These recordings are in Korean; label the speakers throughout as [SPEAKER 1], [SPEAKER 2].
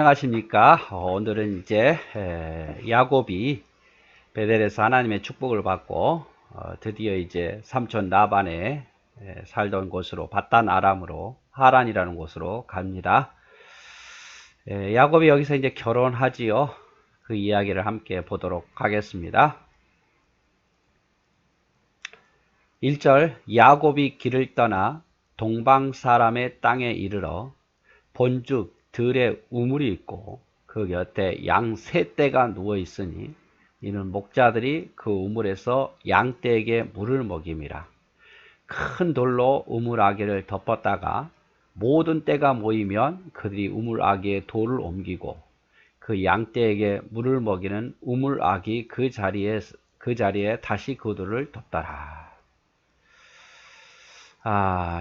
[SPEAKER 1] 안녕하십니까. 오늘은 이제 야곱이 베델에서 하나님의 축복을 받고 드디어 이제 삼촌 라반에 살던 곳으로 바단 아람으로 하란이라는 곳으로 갑니다. 야곱이 여기서 이제 결혼하지요. 그 이야기를 함께 보도록 하겠습니다. 1절 야곱이 길을 떠나 동방 사람의 땅에 이르러 본즉 들에 우물이 있고 그 곁에 양 세 떼가 누워 있으니 이는 목자들이 그 우물에서 양 떼에게 물을 먹임이라. 큰 돌로 우물 아귀를 덮었다가 모든 떼가 모이면 그들이 우물 아귀에 돌을 옮기고 그 양 떼에게 물을 먹이는 우물 아귀 그 자리에 다시 그 돌을 덮더라.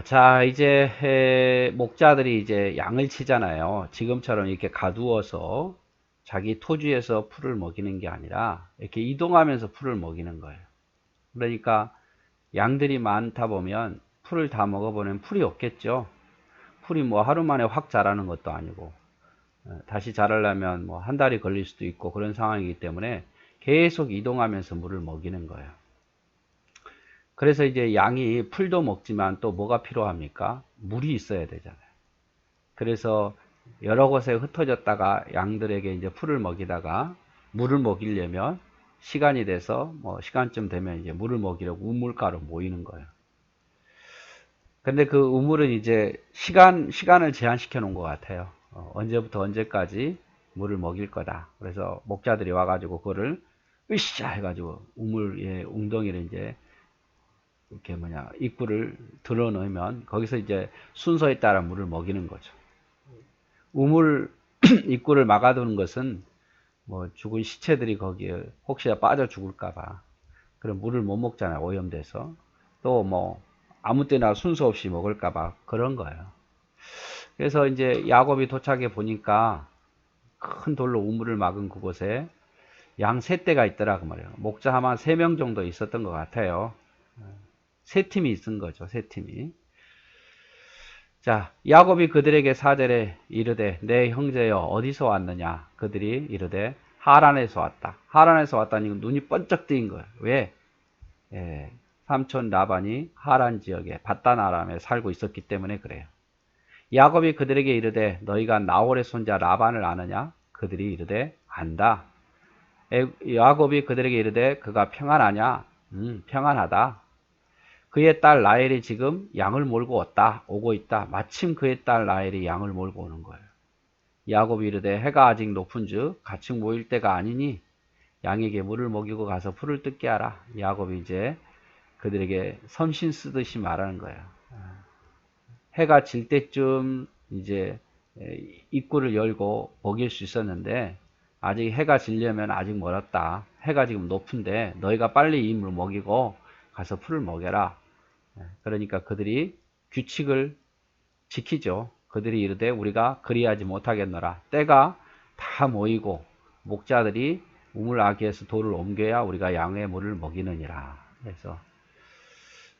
[SPEAKER 1] 자, 이제 목자들이 이제 양을 치잖아요. 지금처럼 이렇게 가두어서 자기 토지에서 풀을 먹이는 게 아니라 이렇게 이동하면서 풀을 먹이는 거예요. 그러니까 양들이 많다 보면 풀을 다 먹어보면 풀이 없겠죠. 풀이 뭐 하루 만에 확 자라는 것도 아니고 다시 자라려면 뭐 한 달이 걸릴 수도 있고 그런 상황이기 때문에 계속 이동하면서 물을 먹이는 거예요. 그래서 이제 양이 풀도 먹지만 또 뭐가 필요합니까? 물이 있어야 되잖아요. 그래서 여러 곳에 흩어졌다가 양들에게 이제 풀을 먹이다가 물을 먹이려면 시간이 돼서 뭐 시간쯤 되면 이제 물을 먹이려고 우물가로 모이는 거예요. 근데 그 우물은 이제 시간을 제한시켜 놓은 것 같아요. 언제부터 언제까지 물을 먹일 거다. 그래서 목자들이 와가지고 그거를 으쌰 해가지고 우물의 웅덩이를 이제 이렇게 입구를 들어 놓으면 거기서 이제 순서에 따라 물을 먹이는 거죠. 우물 입구를 막아두는 것은 뭐 죽은 시체들이 거기에 혹시나 빠져 죽을까봐 그런 물을 못 먹잖아요. 오염돼서. 또 뭐 아무 때나 순서 없이 먹을까봐 그런 거예요. 그래서 이제 야곱이 도착해 보니까 큰 돌로 우물을 막은 그곳에 양 세 떼가 있더라고 말이에요. 목자 한 3명 정도 있었던 것 같아요. 세 팀이 있은 거죠. 세 팀이. 자, 야곱이 그들에게 사절에 이르되 내 형제여 어디서 왔느냐? 그들이 이르되 하란에서 왔다. 하란에서 왔다니 눈이 번쩍 뜨인 거예요. 왜? 삼촌 라반이 하란 지역에 바단 아람에 살고 있었기 때문에 그래요. 야곱이 그들에게 이르되 너희가 나홀의 손자 라반을 아느냐? 그들이 이르되 안다. 야곱이 그들에게 이르되 그가 평안하냐? 평안하다. 그의 딸 라헬이 지금 양을 몰고 오고 있다. 마침 그의 딸 라헬이 양을 몰고 오는 거예요. 야곱이 이르되 해가 아직 높은즉 같이 모일 때가 아니니 양에게 물을 먹이고 가서 풀을 뜯게 하라. 야곱이 이제 그들에게 선신 쓰듯이 말하는 거예요. 해가 질 때쯤 이제 입구를 열고 먹일 수 있었는데 아직 해가 지려면 아직 멀었다. 해가 지금 높은데 너희가 빨리 이 물 먹이고 가서 풀을 먹여라. 그러니까 그들이 규칙을 지키죠. 그들이 이르되 우리가 그리하지 못하겠노라. 때가 다 모이고 목자들이 우물 아귀에서 돌을 옮겨야 우리가 양의 물을 먹이느니라. 그래서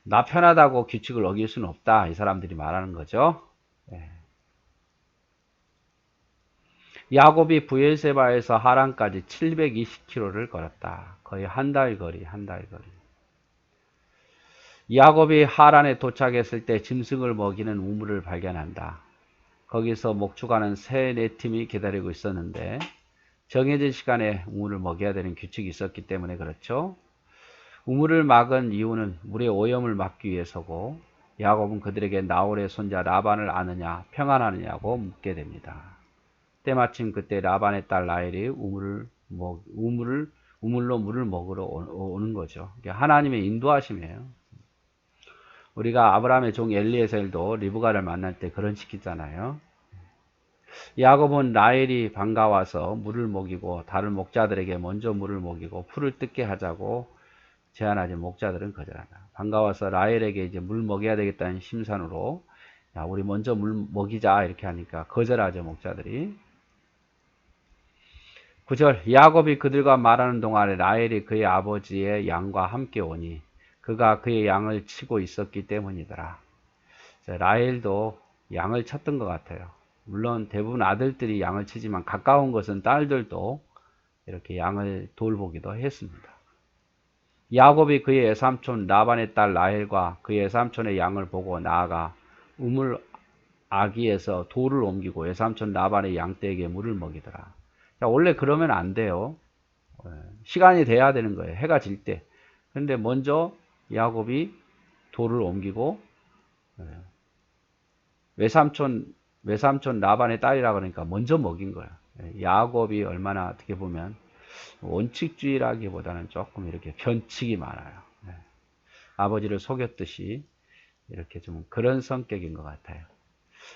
[SPEAKER 1] 나 편하다고 규칙을 어길 수는 없다. 이 사람들이 말하는 거죠. 야곱이 부엘세바에서 하란까지 720km를 걸었다. 거의 한 달 거리. 야곱이 하란에 도착했을 때 짐승을 먹이는 우물을 발견한다. 거기서 목축하는 3-4팀이 기다리고 있었는데 정해진 시간에 우물을 먹여야 되는 규칙이 있었기 때문에 그렇죠. 우물을 막은 이유는 물의 오염을 막기 위해서고 야곱은 그들에게 나홀의 손자 라반을 아느냐 평안하느냐고 묻게 됩니다. 때마침 그때 라반의 딸 라헬이 우물로 물을 먹으러 오는 거죠. 하나님의 인도하심이에요. 우리가 아브라함의 종 엘리에셀도 리브가를 만날 때 그런 시키잖아요. 야곱은 라헬이 반가워서 물을 먹이고 다른 목자들에게 먼저 물을 먹이고 풀을 뜯게 하자고 제안하지 목자들은 거절한다. 반가워서 라헬에게 이제 물 먹여야 되겠다는 심산으로 야, 우리 먼저 물 먹이자 이렇게 하니까 거절하죠 목자들이. 9절 야곱이 그들과 말하는 동안에 라헬이 그의 아버지의 양과 함께 오니 그가 그의 양을 치고 있었기 때문이더라. 라헬도 양을 쳤던 것 같아요. 물론 대부분 아들들이 양을 치지만 가까운 것은 딸들도 이렇게 양을 돌보기도 했습니다. 야곱이 그의 외삼촌 라반의 딸 라헬과 그의 외삼촌의 양을 보고 나아가 우물 아기에서 돌을 옮기고 외삼촌 라반의 양떼에게 물을 먹이더라. 자, 원래 그러면 안 돼요. 시간이 돼야 되는 거예요. 해가 질 때. 근데 먼저 야곱이 돌을 옮기고 외삼촌 라반의 딸이라 그러니까 먼저 먹인 거예요. 야곱이 얼마나 어떻게 보면 원칙주의라기보다는 조금 이렇게 변칙이 많아요. 아버지를 속였듯이 이렇게 좀 그런 성격인 것 같아요.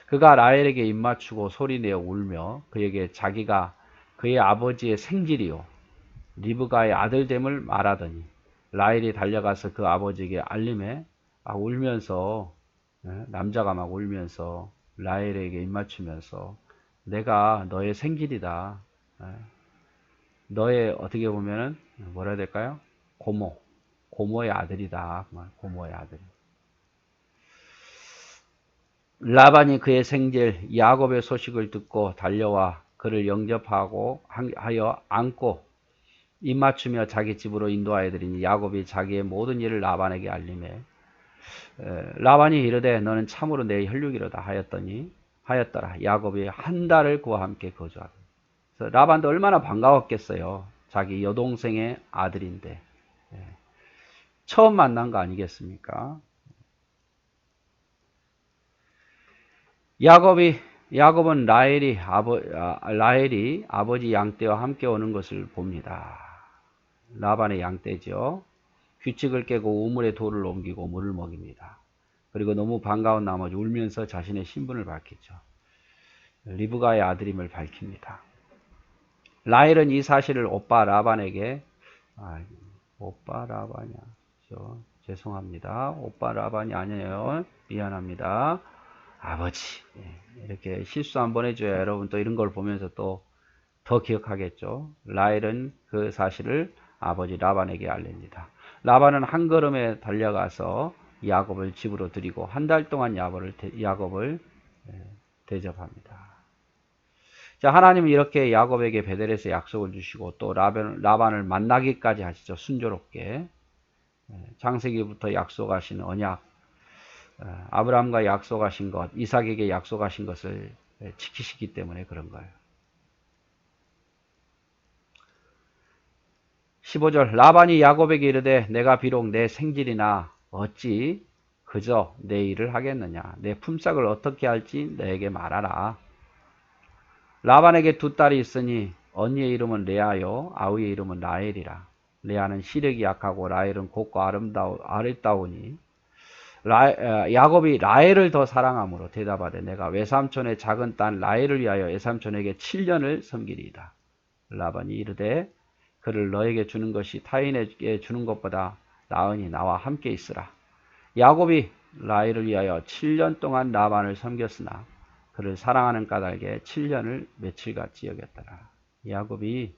[SPEAKER 1] 그가 라헬에게 입맞추고 소리내어 울며 그에게 자기가 그의 아버지의 생질이요 리브가의 아들됨을 말하더니 라헬이 달려가서 그 아버지에게 알림해 울면서 남자가 막 울면서 라헬에게 입맞추면서 내가 너의 생질이다. 너의 어떻게 보면은 뭐라 해야 될까요? 고모의 아들이다. 고모의 아들. 라반이 그의 생질 야곱의 소식을 듣고 달려와 그를 영접하고 하여 안고 입맞추며 자기 집으로 인도하여 드리니 야곱이 자기의 모든 일을 라반에게 알림해 라반이 이르되 너는 참으로 내 혈육이로다 하였더라. 야곱이 한 달을 그와 함께 거주하고 그래서 라반도 얼마나 반가웠겠어요. 자기 여동생의 아들인데 처음 만난 거 아니겠습니까? 야곱은 라헬이 아버지 양떼와 함께 오는 것을 봅니다. 라반의 양떼죠. 규칙을 깨고 우물에 돌을 옮기고 물을 먹입니다. 그리고 너무 반가운 나머지 울면서 자신의 신분을 밝히죠. 리브가의 아들임을 밝힙니다. 라헬은 이 사실을 오빠 라반에게 오빠 라반이야. 죄송합니다. 오빠 라반이 아니에요. 미안합니다. 아버지 이렇게 실수 한번 해줘야 여러분 또 이런 걸 보면서 또 더 기억하겠죠. 라헬은 그 사실을 아버지 라반에게 알립니다. 라반은 한 걸음에 달려가서 야곱을 집으로 들이고 한 달 동안 야곱을 대접합니다. 자, 하나님은 이렇게 야곱에게 베델에서 약속을 주시고 또 라반을 만나기까지 하시죠. 순조롭게 창세기부터 약속하신 언약 아브라함과 약속하신 것, 이삭에게 약속하신 것을 지키시기 때문에 그런 거예요. 15절 라반이 야곱에게 이르되 내가 비록 내 생질이나 어찌 그저 내 일을 하겠느냐. 내 품삯을 어떻게 할지 너에게 말하라. 라반에게 두 딸이 있으니 언니의 이름은 레아요 아우의 이름은 라헬이라. 레아는 시력이 약하고 라헬은 곱고 아름다우니 야곱이 라헬을 더 사랑함으로 대답하되 내가 외삼촌의 작은 딸 라헬을 위하여 외삼촌에게 7년을 섬기리이다. 라반이 이르되 그를 너에게 주는 것이 타인에게 주는 것보다 나으니 나와 함께 있으라. 야곱이 라헬을 위하여 7년 동안 라반을 섬겼으나 그를 사랑하는 까닭에 7년을 며칠같이 여겼더라. 야곱이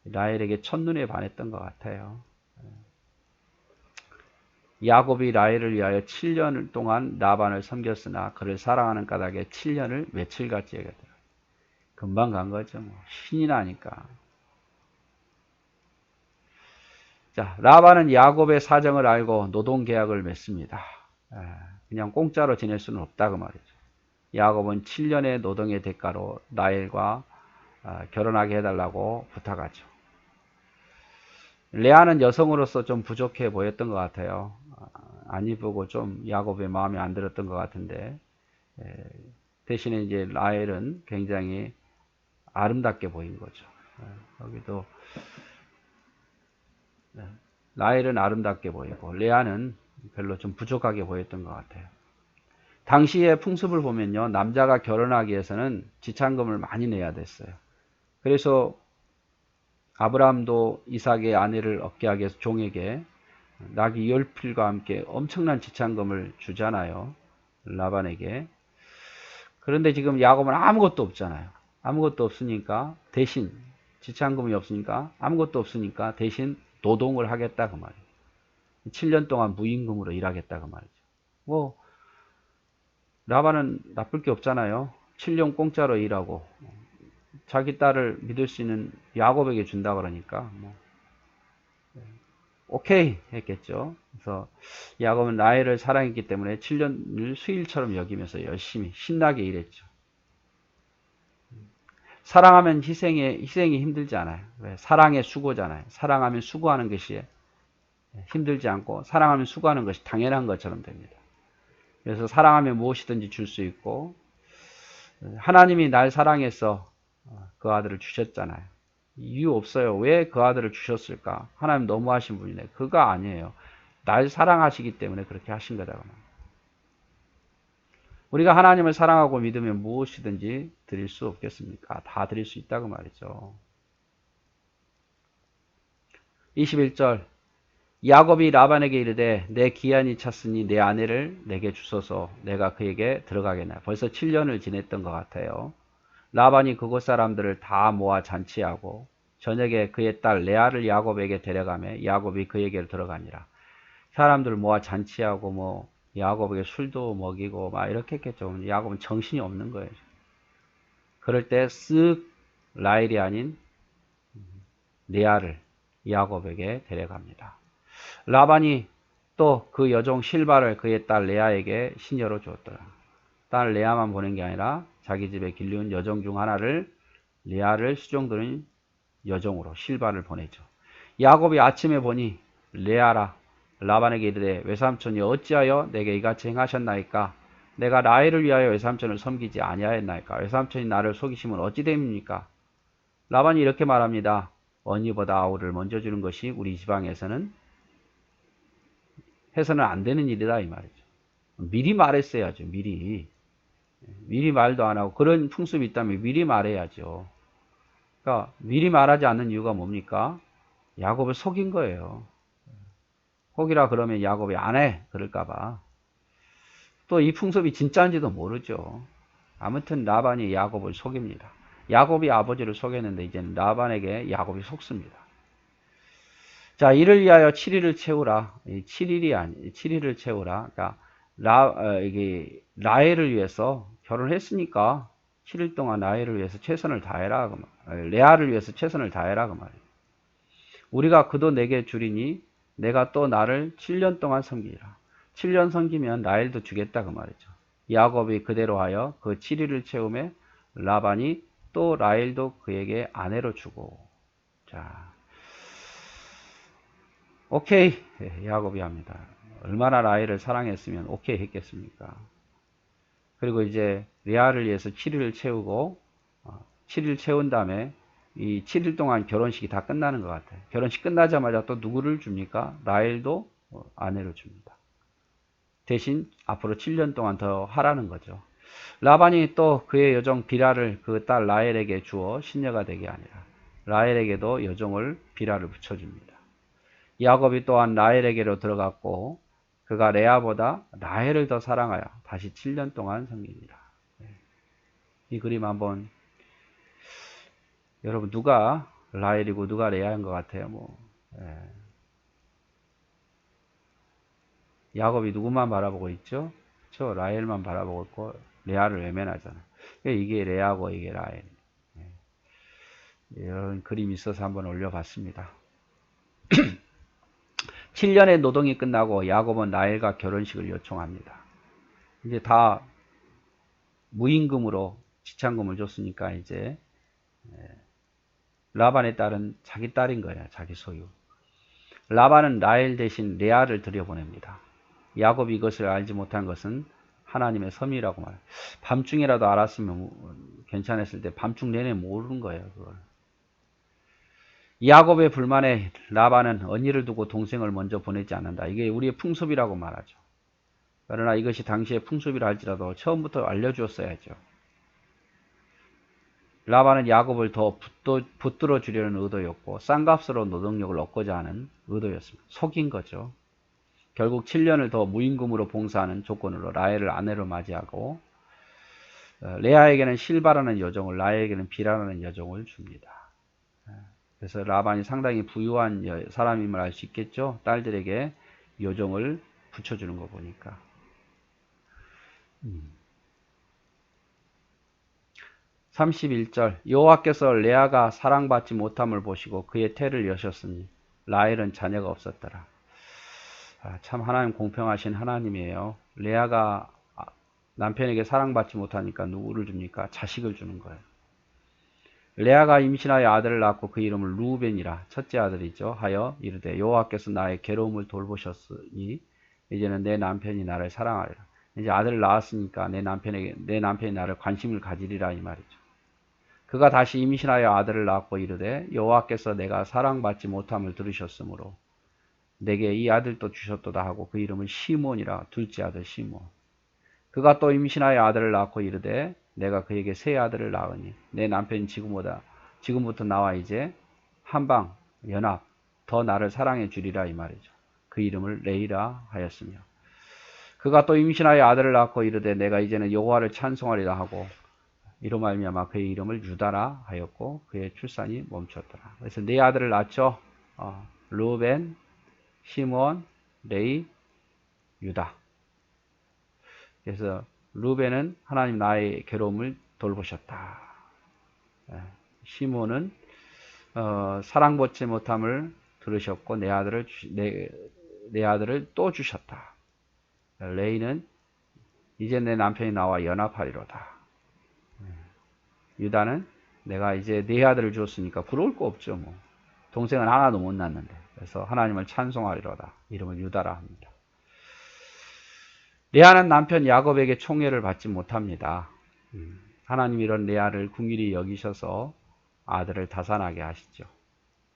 [SPEAKER 1] 라헬에게 첫눈에 반했던 것 같아요. 야곱이 라헬을 위하여 7년 동안 라반을 섬겼으나 그를 사랑하는 까닭에 7년을 며칠같이 여겼더라. 금방 간 거죠. 신이 나니까. 자, 라반은 야곱의 사정을 알고 노동계약을 맺습니다. 그냥 공짜로 지낼 수는 없다 그 말이죠. 야곱은 7년의 노동의 대가로 라헬과 결혼하게 해달라고 부탁하죠. 레아는 여성으로서 좀 부족해 보였던 것 같아요. 안 이쁘고 좀 야곱의 마음에 안 들었던 것 같은데 대신에 이제 라헬은 굉장히 아름답게 보인 거죠. 여기도 라헬은 아름답게 보이고 레아는 별로 좀 부족하게 보였던 것 같아요. 당시의 풍습을 보면요. 남자가 결혼하기 위해서는 지참금을 많이 내야 됐어요. 그래서 아브라함도 이삭의 아내를 얻게 하기 위해서 종에게 낙이 10필과 함께 엄청난 지참금을 주잖아요. 라반에게. 그런데 지금 야곱은 아무것도 없잖아요. 아무것도 없으니까 대신 지참금이 없으니까 아무것도 없으니까 대신 노동을 하겠다 그 말이에요. 7년 동안 무임금으로 일하겠다 그 말이죠. 라반은 나쁠 게 없잖아요. 7년 공짜로 일하고 자기 딸을 믿을 수 있는 야곱에게 준다 그러니까 뭐 오케이 했겠죠. 그래서 야곱은 라헬을 사랑했기 때문에 7년을 수일처럼 여기면서 열심히 신나게 일했죠. 사랑하면 희생이 힘들지 않아요. 왜? 사랑의 수고잖아요. 사랑하면 수고하는 것이 힘들지 않고 사랑하면 수고하는 것이 당연한 것처럼 됩니다. 그래서 사랑하면 무엇이든지 줄 수 있고 하나님이 날 사랑해서 그 아들을 주셨잖아요. 이유 없어요. 왜 그 아들을 주셨을까? 하나님 너무하신 분이네. 그가 아니에요. 날 사랑하시기 때문에 그렇게 하신 거다. 우리가 하나님을 사랑하고 믿으면 무엇이든지 드릴 수 없겠습니까? 다 드릴 수 있다고 말이죠. 21절 야곱이 라반에게 이르되 내 기한이 찼으니 내 아내를 내게 주소서 내가 그에게 들어가겠나. 벌써 7년을 지냈던 것 같아요. 라반이 그곳 사람들을 다 모아 잔치하고 저녁에 그의 딸 레아를 야곱에게 데려가며 야곱이 그에게로 들어가니라. 사람들 모아 잔치하고 뭐 야곱에게 술도 먹이고 막 이렇게 했겠죠. 야곱은 정신이 없는 거예요. 그럴 때 쓱 라헬이 아닌 레아를 야곱에게 데려갑니다. 라반이 또 그 여종 실바를 그의 딸 레아에게 시녀로 주었더라. 딸 레아만 보낸 게 아니라 자기 집에 길리운 여종 중 하나를 레아를 수종드는 여종으로 실바를 보내죠. 야곱이 아침에 보니 레아라 라반에게 이르되 외삼촌이 어찌하여 내게 이같이 행하셨나이까? 내가 라헬을 위하여 외삼촌을 섬기지 아니하였나이까? 외삼촌이 나를 속이시면 어찌 됨입니까? 라반이 이렇게 말합니다. 언니보다 아우를 먼저 주는 것이 우리 지방에서는 해서는 안 되는 일이다 이 말이죠. 미리 말했어야죠. 미리 말도 안 하고 그런 풍습이 있다면 미리 말해야죠. 그러니까 미리 말하지 않는 이유가 뭡니까? 야곱을 속인 거예요. 혹이라 그러면 야곱이 안 해 그럴까봐. 또 이 풍습이 진짜인지도 모르죠. 아무튼 라반이 야곱을 속입니다. 야곱이 아버지를 속였는데 이제는 라반에게 야곱이 속습니다. 자, 이를 위하여 7일을 채우라. 7일을 채우라. 그러니까 이게 라헬을 위해서 결혼했으니까 7일 동안 라헬을 위해서 최선을 다해라. 레아를 위해서 최선을 다해라 그 말이에요. 우리가 그도 내게 주리니 내가 또 나를 7년 동안 섬기라. 7년 섬기면 라헬도 주겠다 그 말이죠. 야곱이 그대로 하여 그 7일을 채우매 라반이 또 라헬도 그에게 아내로 주고. 자, 오케이 야곱이 합니다. 얼마나 라헬을 사랑했으면 오케이 했겠습니까? 그리고 이제 레아를 위해서 7일을 채우고 7일 채운 다음에 이 7일 동안 결혼식이 다 끝나는 것 같아요. 결혼식 끝나자마자 또 누구를 줍니까? 라헬도 아내로 줍니다. 대신 앞으로 7년 동안 더 하라는 거죠. 라반이 또 그의 여종 비라를 그 딸 라헬에게 주어 신녀가 되게 하니라. 라헬에게도 여종을 비라를 붙여줍니다. 야곱이 또한 라헬에게로 들어갔고 그가 레아보다 라헬을 더 사랑하여 다시 7년 동안 섬깁니다. 이 그림 한번 여러분 누가 라헬이고 누가 레아인 것 같아요? 야곱이 누구만 바라보고 있죠? 저 라헬만 바라보고 있고 레아를 외면하잖아요. 이게 레아고 이게 라헬. 이런 그림이 있어서 한번 올려봤습니다. 7년의 노동이 끝나고 야곱은 라헬과 결혼식을 요청합니다. 이제 다 무임금으로 지참금을 줬으니까 이제 라반의 딸은 자기 딸인 거예요. 자기 소유. 라반은 라헬 대신 레아를 들여보냅니다. 야곱이 이것을 알지 못한 것은 하나님의 섭리라고 말해요. 밤중이라도 알았으면 괜찮았을 때 밤중 내내 모르는 거예요. 그걸. 야곱의 불만에 라반은 언니를 두고 동생을 먼저 보내지 않는다. 이게 우리의 풍습이라고 말하죠. 그러나 이것이 당시의 풍습이라 할지라도 처음부터 알려주었어야죠. 라반은 야곱을 더 붙들어 주려는 의도였고 싼값으로 노동력을 얻고자 하는 의도였습니다. 속인 거죠. 결국 7년을 더 무임금으로 봉사하는 조건으로 라헬을 아내로 맞이하고 레아에게는 실바라는 여종을 라헬에게는 비라라는 여종을 줍니다. 그래서 라반이 상당히 부유한 사람임을 알 수 있겠죠. 딸들에게 여종을 붙여주는 거 보니까. 31절 여호와께서 레아가 사랑받지 못함을 보시고 그의 태를 여셨으니 라헬은 자녀가 없었더라. 참 하나님 공평하신 하나님이에요. 레아가 남편에게 사랑받지 못하니까 누구를 줍니까? 자식을 주는 거예요. 레아가 임신하여 아들을 낳고 그 이름을 루벤이라 첫째 아들이죠. 하여 이르되 여호와께서 나의 괴로움을 돌보셨으니 이제는 내 남편이 나를 사랑하리라. 이제 아들을 낳았으니까 내 남편이 나를 관심을 가지리라 이 말이죠. 그가 다시 임신하여 아들을 낳고 이르되 여호와께서 내가 사랑받지 못함을 들으셨으므로 내게 이 아들도 주셨도다 하고 그 이름을 시몬이라 둘째 아들 시몬. 그가 또 임신하여 아들을 낳고 이르되 내가 그에게 새 아들을 낳으니 내 남편이 지금부터 나와 이제 한방 연합 더 나를 사랑해 주리라 이 말이죠. 그 이름을 레이라 하였으며 그가 또 임신하여 아들을 낳고 이르되 내가 이제는 여호와를 찬송하리라 하고 이로 말미암아 그의 이름을 유다라 하였고 그의 출산이 멈췄더라. 그래서 네 아들을 낳죠. 루벤, 시몬, 레이, 유다. 그래서 루벤은 하나님 나의 괴로움을 돌보셨다. 시몬은 사랑받지 못함을 들으셨고 내 아들을 또 주셨다. 레이는 이제 내 남편이 나와 연합하리로다. 유다는 내가 이제 네 아들을 주었으니까 부러울 거 없죠. 뭐. 동생은 하나도 못 낳는데. 그래서 하나님을 찬송하리로다. 이름을 유다라 합니다. 레아는 남편 야곱에게 총애를 받지 못합니다. 하나님 이런 레아를 긍휼히 여기셔서 아들을 다산하게 하시죠.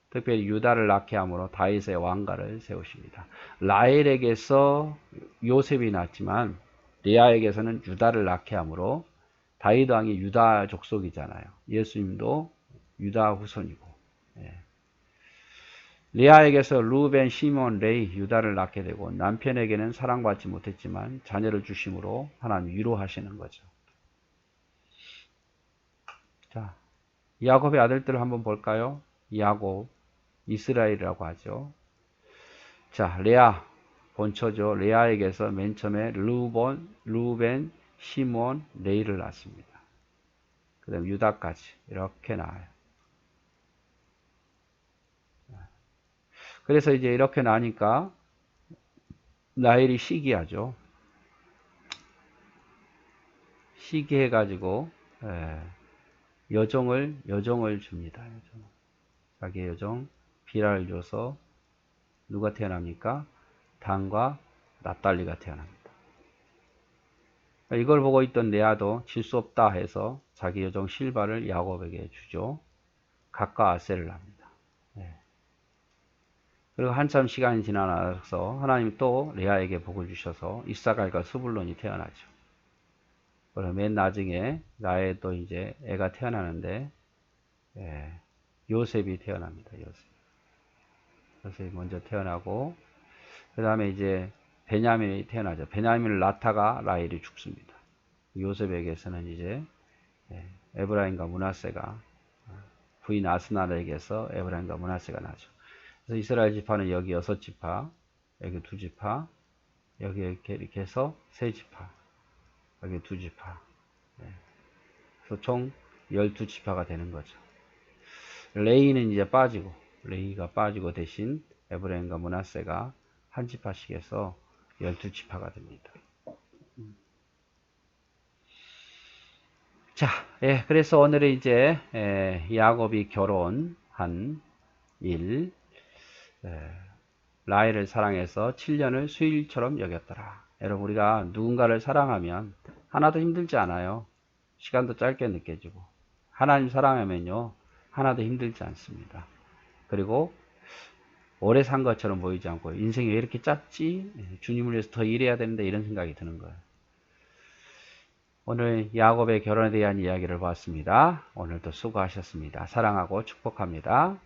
[SPEAKER 1] 특별히 유다를 낳게 함으로 다윗의 왕가를 세우십니다. 라헬에게서 요셉이 낳지만 레아에게서는 유다를 낳게 함으로 다윗 왕이 유다 족속이잖아요. 예수님도 유다 후손이고. 레아에게서 루벤, 시몬, 레이, 유다를 낳게 되고 남편에게는 사랑받지 못했지만 자녀를 주심으로 하나님 위로하시는 거죠. 자, 야곱의 아들들을 한번 볼까요? 야곱, 이스라엘이라고 하죠. 자, 레아 본처죠. 레아에게서 맨 처음에 루벤, 시몬, 레이를 낳습니다. 그 다음에 유다까지 이렇게 나와요. 그래서 이제 이렇게 나니까 라헬이 시기하죠. 시기해가지고 여종을 줍니다. 자기의 여종 비라를 줘서 누가 태어납니까? 단과 납달리가 태어납니다. 이걸 보고 있던 레아도 질 수 없다 해서 자기 여종 실바를 야곱에게 주죠. 갓과 아셀을 합니다. 그리고 한참 시간이 지나서 하나님 또 레아에게 복을 주셔서 이사갈과 스불론이 태어나죠. 그리고 맨 나중에 라헬도 이제 애가 태어나는데 요셉이 태어납니다. 요셉이 먼저 태어나고 그 다음에 이제 베냐민이 태어나죠. 베냐민을 낳다가 라헬이 죽습니다. 요셉에게서는 이제 에브라임과 므낫세가 부인 아스나르에게서 에브라임과 므낫세가 나죠. 그래서 이스라엘 지파는 여기 6지파, 여기 2지파, 여기 이렇게 해서 3지파, 여기 2지파. 그래서 총 12지파가 되는 거죠. 레이는 이제 빠지고, 레이가 빠지고 대신 에브라임과 므낫세가 한 지파씩 해서 12지파가 됩니다. 자, 그래서 오늘은 이제 야곱이 결혼한 일, 라헬을 사랑해서 7년을 수일처럼 여겼더라. 여러분 우리가 누군가를 사랑하면 하나도 힘들지 않아요. 시간도 짧게 느껴지고 하나님 사랑하면요 하나도 힘들지 않습니다. 그리고 오래 산 것처럼 보이지 않고 인생이 왜 이렇게 짧지? 주님을 위해서 더 일해야 되는데 이런 생각이 드는 거예요. 오늘 야곱의 결혼에 대한 이야기를 보았습니다. 오늘도 수고하셨습니다. 사랑하고 축복합니다.